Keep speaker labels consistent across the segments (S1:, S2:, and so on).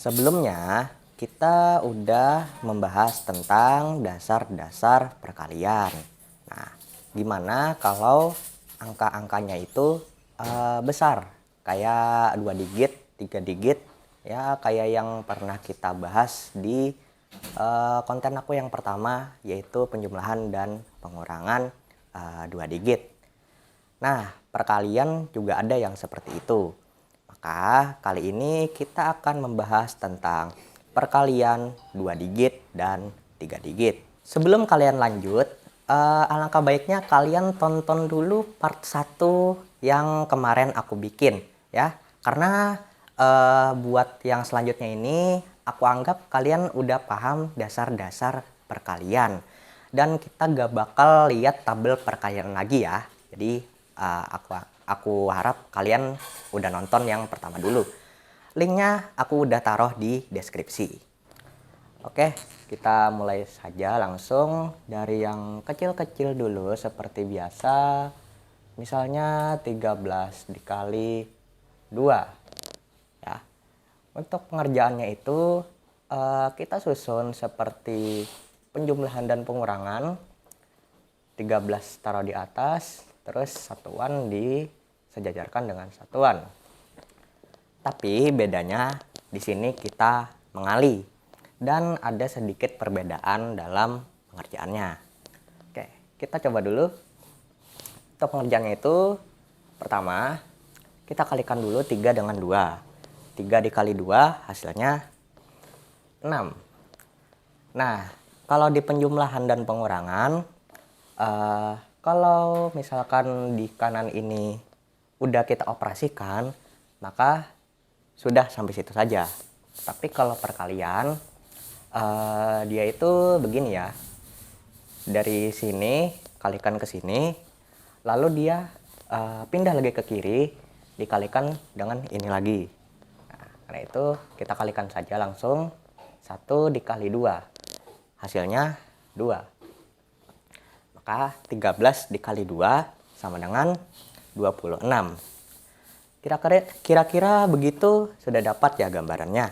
S1: Sebelumnya, kita udah membahas tentang dasar-dasar perkalian. Nah, gimana kalau angka-angkanya itu besar, kayak 2 digit, 3 digit, ya kayak yang pernah kita bahas di konten aku yang pertama, yaitu penjumlahan dan pengurangan 2 digit. Nah, perkalian juga ada yang seperti itu. Maka kali ini kita akan membahas tentang perkalian 2 digit dan 3 digit. Sebelum kalian lanjut, alangkah baiknya kalian tonton dulu part 1 yang kemarin aku bikin ya. Karena buat yang selanjutnya ini aku anggap kalian udah paham dasar-dasar perkalian. Dan kita gak bakal lihat tabel perkalian lagi ya. Jadi aku harap kalian udah nonton yang pertama dulu. Linknya aku udah taruh di deskripsi. Oke, kita mulai saja langsung dari yang kecil-kecil dulu seperti biasa. Misalnya 13 dikali 2. Ya. Untuk pengerjaannya itu kita susun seperti penjumlahan dan pengurangan. 13 taruh di atas, terus satuan disejajarkan dengan satuan. Tapi bedanya di sini kita mengali dan ada sedikit perbedaan dalam pengerjaannya. Oke, kita coba dulu. Untuk pengerjaannya itu pertama kita kalikan dulu 3 dengan 2. 3 dikali 2 hasilnya 6. Nah, kalau di penjumlahan dan pengurangan, kalau misalkan di kanan ini udah kita operasikan, maka sudah sampai situ saja. Tapi kalau perkalian, dia itu begini ya. Dari sini kalikan ke sini, lalu dia pindah lagi ke kiri, dikalikan dengan ini lagi. Nah, karena itu kita kalikan saja langsung. 1 dikali 2 hasilnya 2. Maka 13 dikali 2 sama dengan 26. Kira-kira begitu sudah dapat ya gambarannya.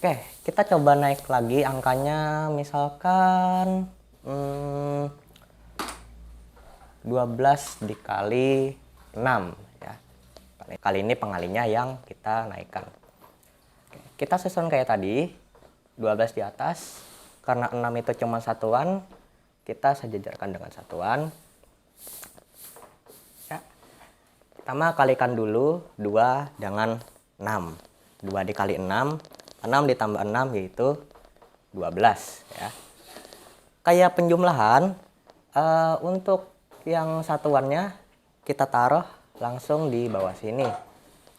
S1: Oke, kita coba naik lagi angkanya, misalkan 12 dikali 6 ya. Kali ini pengalinya yang kita naikkan. Oke, kita susun kayak tadi, 12 di atas, karena 6 itu cuma satuan, kita sejajarkan dengan satuan. Ya. Pertama kalikan dulu 2 dengan 6. 2 dikali 6, 6 ditambah 6 yaitu 12 ya. Kayak penjumlahan, untuk yang satuannya kita taruh langsung di bawah sini.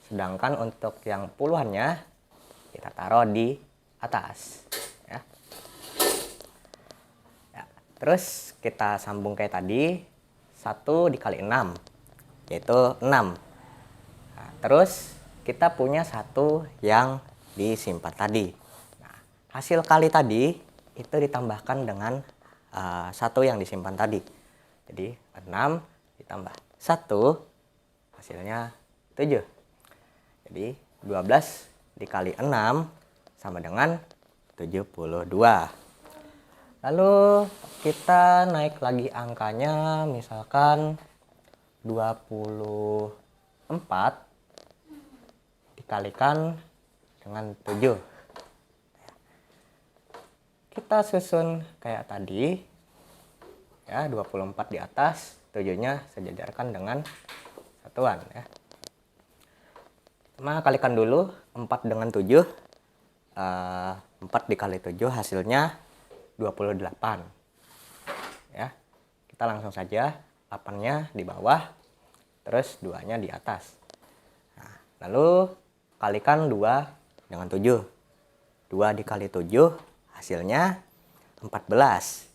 S1: Sedangkan untuk yang puluhannya kita taruh di atas. Terus kita sambung kayak tadi, 1 dikali 6, yaitu 6. Nah, terus kita punya 1 yang disimpan tadi. Nah, hasil kali tadi itu ditambahkan dengan 1 yang disimpan tadi. Jadi 6 ditambah 1, hasilnya 7. Jadi 12 dikali 6 sama dengan 72. Lalu kita naik lagi angkanya, misalkan 24 dikalikan dengan 7. Kita susun kayak tadi ya, 24 di atas, 7-nya sejajarkan dengan satuan ya. Nah, kalikan dulu 4 dengan 7. 4 dikali 7 hasilnya 28 ya. Kita langsung saja 8-nya di bawah, terus 2-nya di atas. Nah, lalu kalikan 2 dengan 7. 2 dikali 7 hasilnya 14.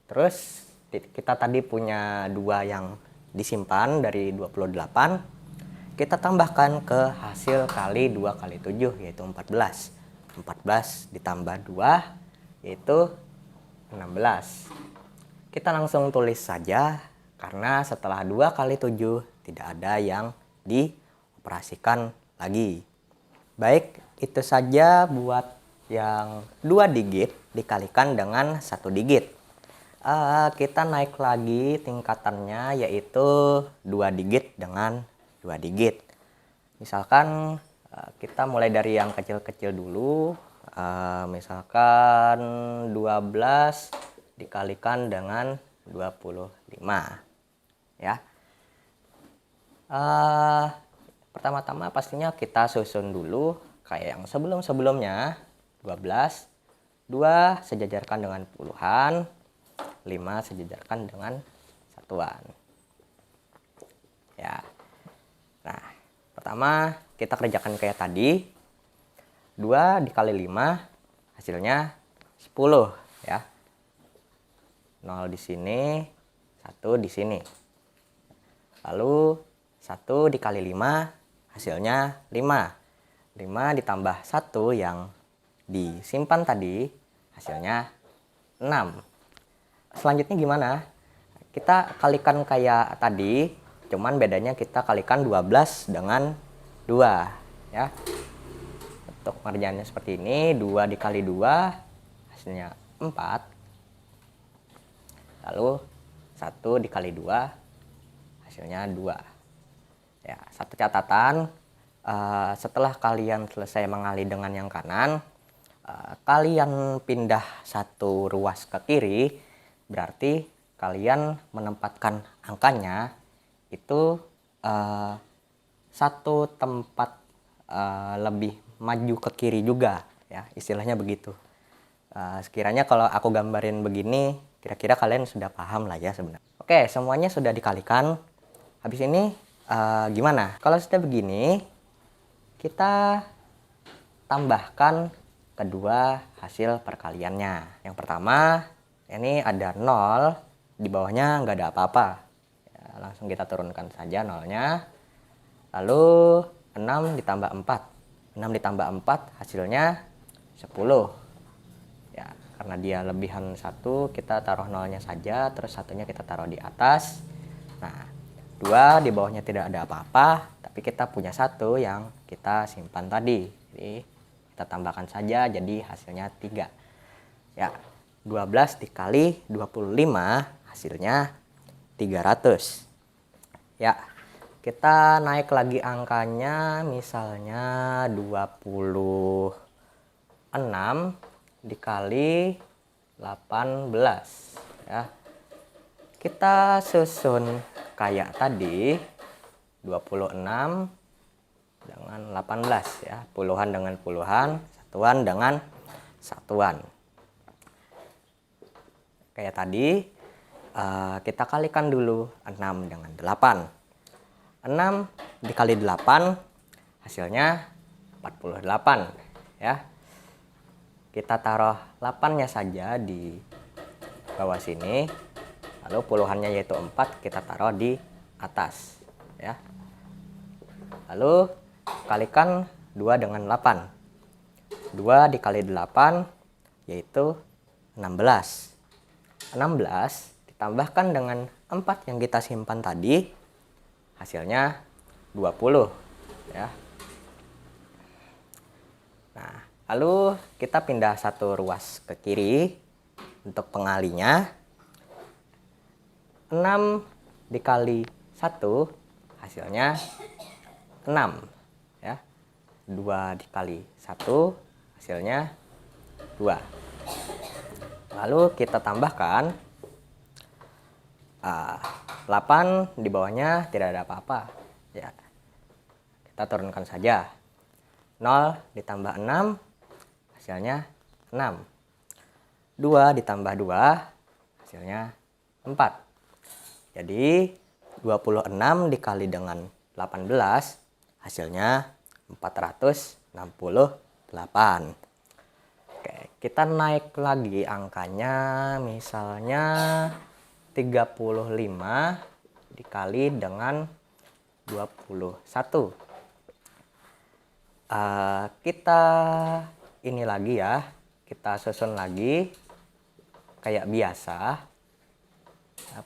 S1: Terus kita tadi punya 2 yang disimpan dari 28, kita tambahkan ke hasil kali 2 kali 7 yaitu 14. 14 ditambah 2 yaitu 16. Kita langsung tulis saja karena setelah 2 kali 7 tidak ada yang dioperasikan lagi. Baik, Itu saja buat yang 2 digit dikalikan dengan 1 digit. Kita naik lagi tingkatannya, yaitu 2 digit dengan 2 digit. Misalkan kita mulai dari yang kecil-kecil dulu. Misalkan 12 dikalikan dengan 25 ya. Pertama-tama pastinya kita susun dulu kayak yang sebelum-sebelumnya. 12, 2 sejajarkan dengan puluhan, 5 sejajarkan dengan satuan ya. Nah, pertama kita kerjakan kayak tadi. 2 dikali 5 hasilnya 10 ya. 0 di sini, 1 di sini. Lalu 1 dikali 5 hasilnya 5. 5 ditambah 1 yang disimpan tadi hasilnya 6. Selanjutnya gimana? Kita kalikan kayak tadi, cuman bedanya kita kalikan 12 dengan 2 ya. Untuk pengerjaannya seperti ini, 2 dikali 2 hasilnya 4. Lalu 1 dikali 2 hasilnya 2 ya. Satu catatan, setelah kalian selesai mengali dengan yang kanan, kalian pindah satu ruas ke kiri, berarti kalian menempatkan angkanya itu satu tempat lebih maju ke kiri juga ya, istilahnya begitu. Sekiranya kalau aku gambarin begini, kira-kira kalian sudah paham lah ya sebenarnya. Oke, semuanya sudah dikalikan. Habis ini gimana? Kalau sudah begini, kita tambahkan kedua hasil perkaliannya. Yang pertama, ini ada 0, di bawahnya nggak ada apa-apa. Ya, langsung kita turunkan saja nolnya. Lalu 6 ditambah 4. 6 ditambah 4 hasilnya 10. Ya, karena dia lebihan 1, kita taruh nolnya saja, terus satunya kita taruh di atas. Nah, 2 di bawahnya tidak ada apa-apa, tapi kita punya 1 yang kita simpan tadi. Jadi kita tambahkan saja, jadi hasilnya 3. Ya, 12 dikali 25 hasilnya 300. Ya, kita naik lagi angkanya, misalnya 26 dikali 18 ya. Kita susun kayak tadi, 26 dengan 18 ya, puluhan dengan puluhan, satuan dengan satuan. Kayak tadi, kita kalikan dulu 6 dengan 8. 6 dikali 8 hasilnya 48 ya. Kita taruh 8-nya saja di bawah sini, lalu puluhannya yaitu 4 kita taruh di atas ya. Lalu kalikan 2 dengan 8. 2 dikali 8 yaitu 16. 16 ditambahkan dengan 4 yang kita simpan tadi, hasilnya 20 ya. Nah, lalu kita pindah satu ruas ke kiri untuk pengalinya. 6 dikali 1 hasilnya 6 ya. 2 dikali 1 hasilnya 2. Lalu kita tambahkan 8, di bawahnya tidak ada apa-apa ya. Kita turunkan saja. 0 ditambah 6 hasilnya 6. 2 ditambah 2 hasilnya 4. Jadi 26 dikali dengan 18 hasilnya 468. Oke, kita naik lagi angkanya, misalnya 35 dikali dengan 21. Kita ini lagi ya, kita susun lagi kayak biasa,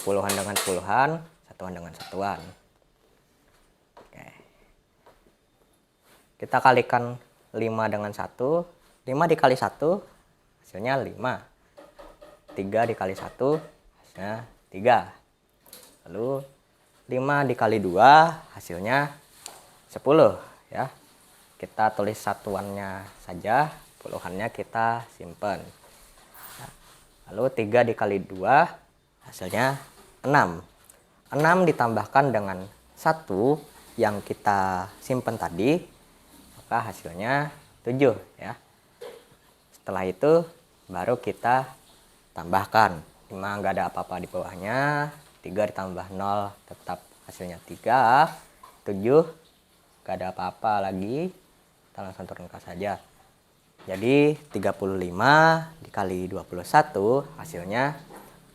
S1: puluhan dengan puluhan, satuan dengan satuan. Oke. Kita kalikan 5 dengan 1, 5 dikali 1 hasilnya 5. 3 dikali 1 hasilnya 3. Lalu 5 dikali 2 hasilnya 10 ya. Kita tulis satuannya saja, puluhannya kita simpen. Lalu 3 dikali 2 hasilnya 6. 6 ditambahkan dengan 1 yang kita simpen tadi, maka hasilnya 7 ya. Setelah itu baru kita tambahkan. 5 nggak ada apa-apa di bawahnya, 3 ditambah 0 tetap hasilnya 3, 7 nggak ada apa-apa lagi, kita langsung turunkan saja. Jadi 35 dikali 21 hasilnya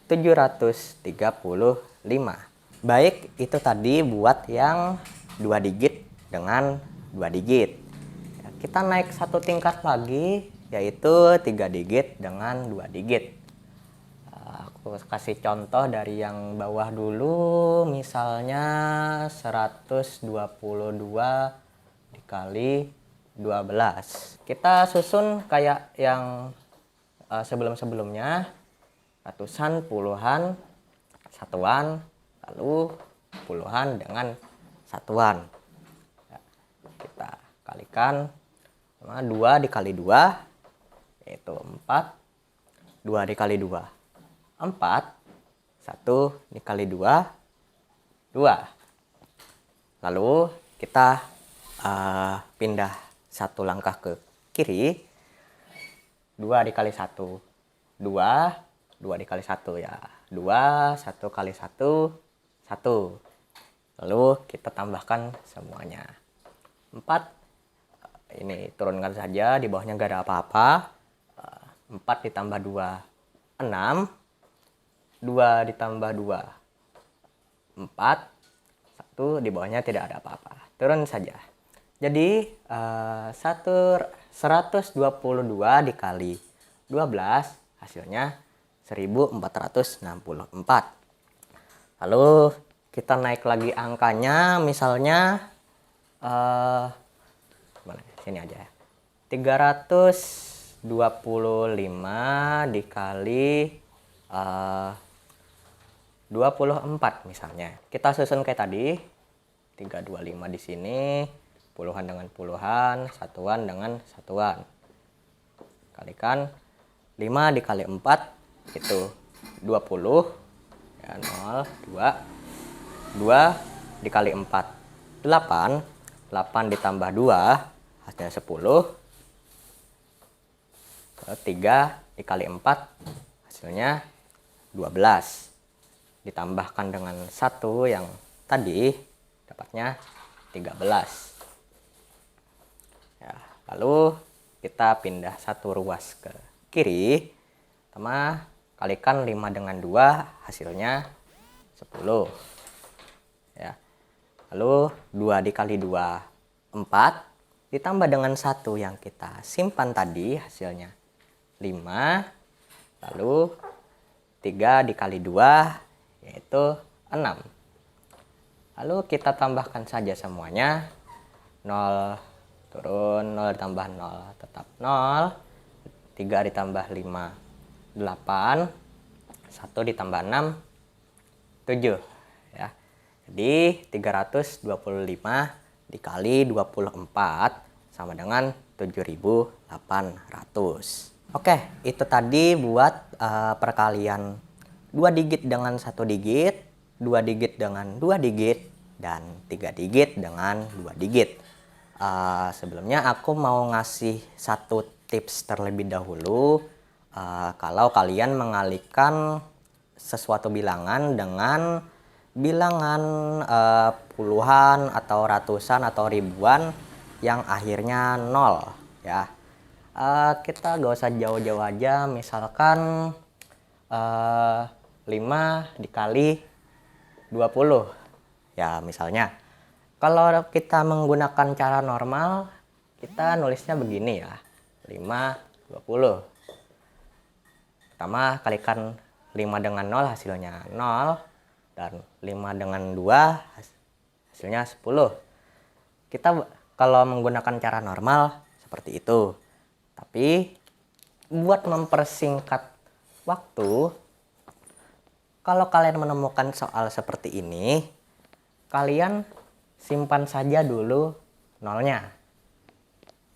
S1: 735. Baik, itu tadi buat yang 2 digit dengan 2 digit. Kita naik satu tingkat lagi, yaitu 3 digit dengan 2 digit. Aku kasih contoh dari yang bawah dulu, misalnya 122 dikali 12. Kita susun kayak yang sebelum-sebelumnya, ratusan, puluhan, satuan, lalu puluhan dengan satuan. Kita kalikan sama 2 dikali 2 yaitu 4. 2 dikali 2 4. 1 dikali 2 2. Lalu kita pindah satu langkah ke kiri. 2 dikali 1 2. 2 dikali 1 ya 2. 1 kali 1 1. Lalu kita tambahkan semuanya. 4 ini turunkan saja, di bawahnya nggak ada apa-apa. 4 ditambah 2 6. 2 ditambah 2 4. 1 di bawahnya tidak ada apa-apa, turun saja. Jadi 122 dikali 12 hasilnya 1464. Lalu kita naik lagi angkanya, misalnya sini aja ya. 325 dikali 24 misalnya. Kita susun kayak tadi. 325 di sini, puluhan dengan puluhan, satuan dengan satuan. Kalikan 5 dikali 4 itu 20 ya, 0 2 2 dikali 4 8. 8 ditambah 2 hasilnya 10. 3 dikali 4 hasilnya 12. Ditambahkan dengan 1 yang tadi dapatnya 13 ya. Lalu kita pindah satu ruas ke kiri, sama kalikan 5 dengan 2 hasilnya 10 ya. Lalu 2 dikali 2 4, ditambah dengan 1 yang kita simpan tadi hasilnya 5. Lalu 3 dikali 2 yaitu 6. Lalu kita tambahkan saja semuanya. 0 turun, 0 ditambah 0 tetap 0. 3 ditambah 5 8. 1 ditambah 6 7 ya. Jadi 325 dikali 24 sama dengan 7.800. Oke, itu tadi buat perkalian 2 digit dengan 1 digit, 2 digit dengan 2 digit, dan 3 digit dengan 2 digit. Sebelumnya aku mau ngasih satu tips terlebih dahulu. Kalau kalian mengalihkan sesuatu bilangan dengan bilangan puluhan atau ratusan atau ribuan yang akhirnya 0 ya. Kita gak usah jauh-jauh aja, misalkan 5 dikali 20 ya misalnya. Kalau kita menggunakan cara normal, kita nulisnya begini ya, 5 20. Pertama kalikan 5 dengan 0 hasilnya 0, dan 5 dengan 2 hasilnya 10. Kita kalau menggunakan cara normal seperti itu. Tapi buat mempersingkat waktu, kalau kalian menemukan soal seperti ini, kalian simpan saja dulu nolnya.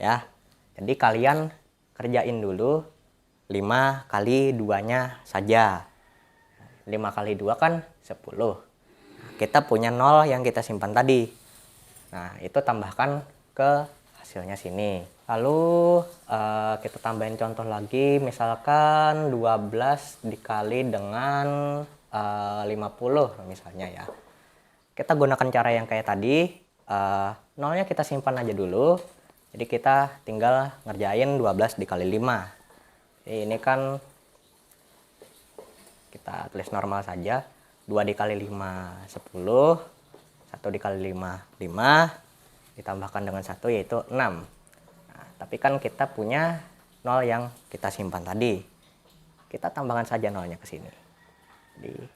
S1: Ya. Jadi kalian kerjain dulu 5 kali 2-nya saja. 5 kali 2 kan 10. Kita punya 0 yang kita simpan tadi. Nah, itu tambahkan ke hasilnya sini. Lalu kita tambahin contoh lagi, misalkan 12 dikali dengan 50 misalnya ya. Kita gunakan cara yang kayak tadi, nolnya kita simpan aja dulu. Jadi kita tinggal ngerjain 12 dikali 5. Jadi ini kan kita tulis normal saja. 2 dikali 5, 10. 1 dikali 5, 5. Ditambahkan dengan 1 yaitu 6. Nah, tapi kan kita punya 0 yang kita simpan tadi. Kita tambahkan saja nolnya ke sini. Jadi,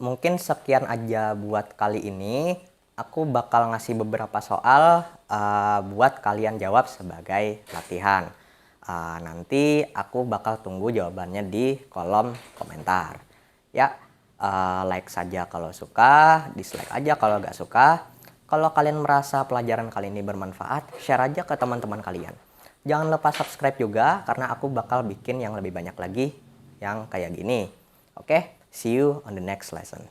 S1: mungkin sekian aja buat kali ini. Aku bakal ngasih beberapa soal buat kalian jawab sebagai latihan. Nanti aku bakal tunggu jawabannya di kolom komentar. Ya, like saja kalau suka, dislike aja kalau nggak suka. Kalau kalian merasa pelajaran kali ini bermanfaat, share aja ke teman-teman kalian. Jangan lupa subscribe juga, karena aku bakal bikin yang lebih banyak lagi yang kayak gini. Oke, see you on the next lesson.